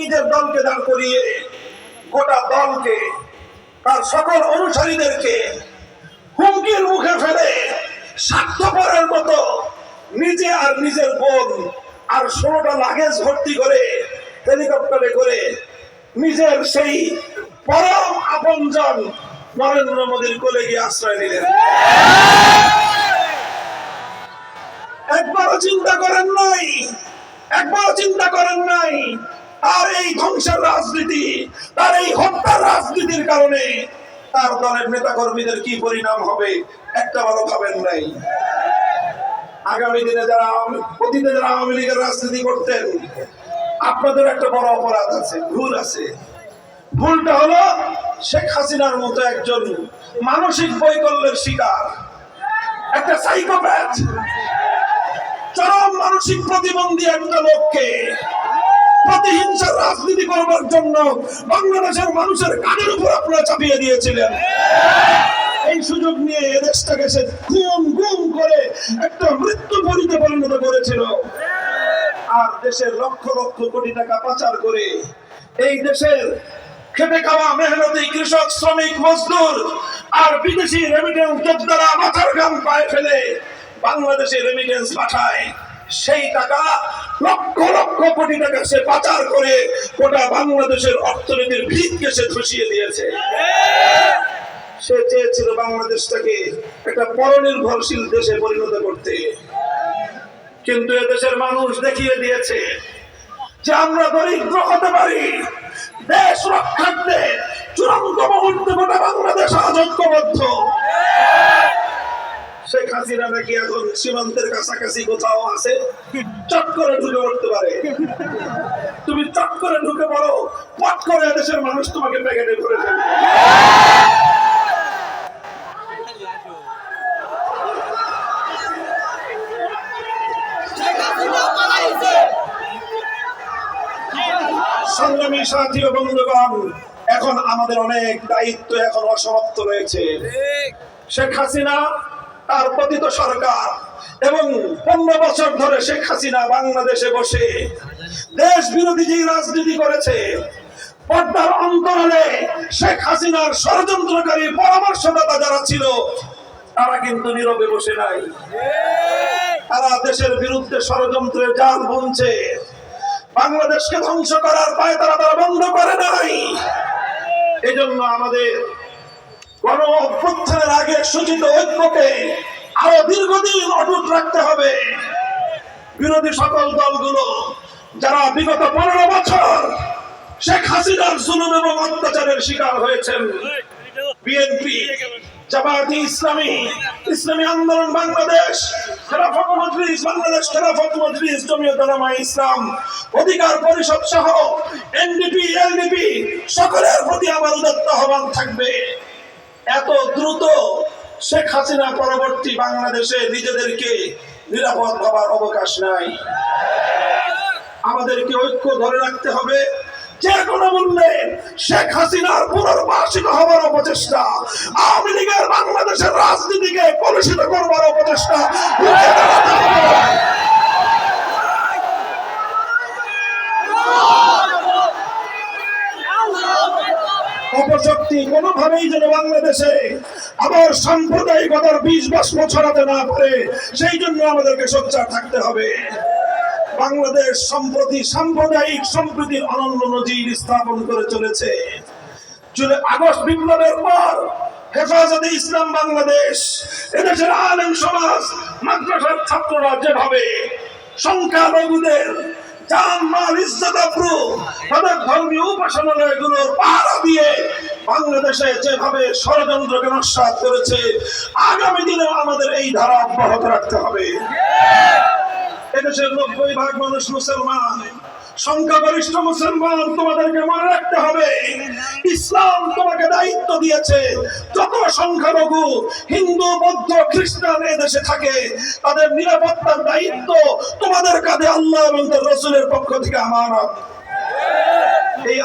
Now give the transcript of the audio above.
নিজের দলকে দাঁড় করিয়ে গোটা দলকে তার সকল অনুসারীদেরকে হুমকির মুখে ফেলে স্বার্থপরের মতো নিজে আর নিজের বোন আর 16টা লাগেজ ভর্তি করে হেলিকপ্টারে করে নিজের সেই পরম আপনজন নরেন্দ্র মোদীর কোলে গিয়ে আশ্রয় নিলেন। একবারও চিন্তা করেন নাই, একবারও চিন্তা করেন নাই আর এই ধ্বংসের রাজনীতি, তার এই হত্যার রাজনীতির কারণে তার দলের নেতা কর্মীদের কি পরিণাম হবে একটা ভালো ভাবেন নাই। আগামী দিনে যারা অতীতে যারা আওয়ামী লীগের রাজনীতি করতেন, আপনাদের একটা বড় অপরাধ আছে, ভুল আছে। ভুলটা হলো শেখ হাসিনার মতো একজন মানসিক বৈকল্যের শিকার, একটা সাইকোপ্যাথ, চরম মানসিক প্রতিবন্ধী একটা লোককে প্রতিহিংসার রাজনীতি করবার জন্য বাংলাদেশের মানুষের কানের উপর আপনারা চাপিয়ে দিয়েছিলেন। এই সুযোগ নিয়ে দেশটাকে সে গুম গুম করে একটা মৃত্যুপরীতে পরিণত করেছিল, আর দেশের লক্ষ লক্ষ কোটি টাকা পাচার করে এই দেশের খেটে খাওয়া মেহনতি কৃষক, শ্রমিক, মজদুর আর বিদেশি রেমিটেন্স যোদ্ধারা মাথার ঘাম পায়ে ফেলে বাংলাদেশে রেমিটেন্স পাঠায়। সেই টাকা লক্ষ লক্ষ কোটি টাকা সে পাচার করে গোটা বাংলাদেশের অর্থনীতির ভিতকে সে ধসিয়ে দিয়েছে। সে চেয়েছিল বাংলাদেশটাকে একটা পরনির্ভরশীল দেশে পরিণত করতে, কিন্তু এদেশের মানুষ দেখিয়ে দিয়েছে যে আমরা দরিদ্র হতে পারি। দেশ রক্ষার্থে চূড়ান্ত মুহূর্তে গোটা বাংলাদেশ আজ ঐক্যবদ্ধ। শেখ হাসিনা নাকি এখন সীমান্তের কাছাকাছি কোথাও আছে, চট করে ঢুকে পড়তে পারে। তুমি চট করে ঢুকে পড়ো, পট করে দেশের মানুষ তোমাকে প্যাকেটে ভরে ফেলবে। সংগ্রামী সাথী ও বন্ধুগণ, এখন আমাদের অনেক দায়িত্ব এখন অসমাপ্ত রয়েছে। শেখ হাসিনা, তার পতিত সরকার এবং 15 বছর ধরে শেখ হাসিনা বাংলাদেশে বসে দেশ বিরোধী যে রাজনীতি করেছে, পর্দার অন্তরালে শেখ হাসিনার ষড়যন্ত্রকারী পরামর্শদাতা যারা ছিল তারা কিন্তু নীরবে বসে নাই। তারা দেশের বিরুদ্ধে ষড়যন্ত্রের জাল বুনছে, বাংলাদেশকে ধ্বংস করার পায় তারা বন্ধ করে নাই। এই জন্য আমাদের গণ অভ্যুত্থানের আগে সূচিত ঐক্যকে আরো দীর্ঘদিন অটুট রাখতে হবে। বিরোধী সকল দলগুলো যারা বিগত 15 বছর শেখ হাসিনার জুলুম এবং অত্যাচারের শিকার হয়েছেন, বিএনপি, জামায়াতে ইসলামী, ইসলামী আন্দোলন বাংলাদেশ, খেলাফত মজলিস বাংলাদেশ, খেলাফত মজলিস, জমিয়ত উলামায়ে ইসলাম, অধিকার পরিষদ সহ এনডিপি, এলডিপি সকলের প্রতি আমার উদাত্ত আহ্বান থাকবে, এত দ্রুত শেখ হাসিনা পরবর্তী বাংলাদেশে নিজেদেরকে নিরাপদ ভাবার অবকাশ নাই। আমাদেরকে ঐক্য ধরে রাখতে হবে। যে কোনো মূল্যে শেখ হাসিনার পুনর্বাসিত হবার অপচেষ্টা, আওয়ামী লীগের বাংলাদেশের রাজনীতিকে কলুষিত করবার অপচেষ্টা রুখে দাঁড়াতে হবে। অপশক্তি কোনোভাবেই যেন বাংলাদেশে আবার সাম্প্রদায়িকতার বীজ বাষ্প ছড়াতে না পারে, সেই জন্য আমাদেরকে সোচ্চার থাকতে হবে। বাংলাদেশ সম্প্রতি সাম্প্রদায়িক সম্প্রীতির অনন্য নজির স্থাপন করে চলেছে। জুলাই আগস্ট বিপ্লবের পর হেফাজতে ইসলাম বাংলাদেশ, এদেশের আলেম সমাজ, মাদ্রাসার ছাত্ররা যেভাবে সংখ্যালঘুদের জান মাল ইজ্জত আবরু তাদের ধর্মীয় উপাসনালয়গুলোর পাহারা দিয়ে বাংলাদেশে যেভাবে ষড়যন্ত্রকে নস্যাৎ করেছে, আগামী দিনেও আমাদের এই ধারা অব্যাহত রাখতে হবে। এদেশের 90% মানুষ মুসলমান, সংখ্যাগরিষ্ঠ মুসলমান, তোমাদেরকে মনে রাখতে হবে ইসলাম তোমাকে দায়িত্ব দিয়েছে। যত সংখ্যালঘু হিন্দু, বৌদ্ধ, খ্রিস্টান এদেশে থাকে তাদের নিরাপত্তার দায়িত্ব তোমাদের কাঁধে আল্লাহ এবং তার রাসূলের পক্ষ থেকে আমানত। এই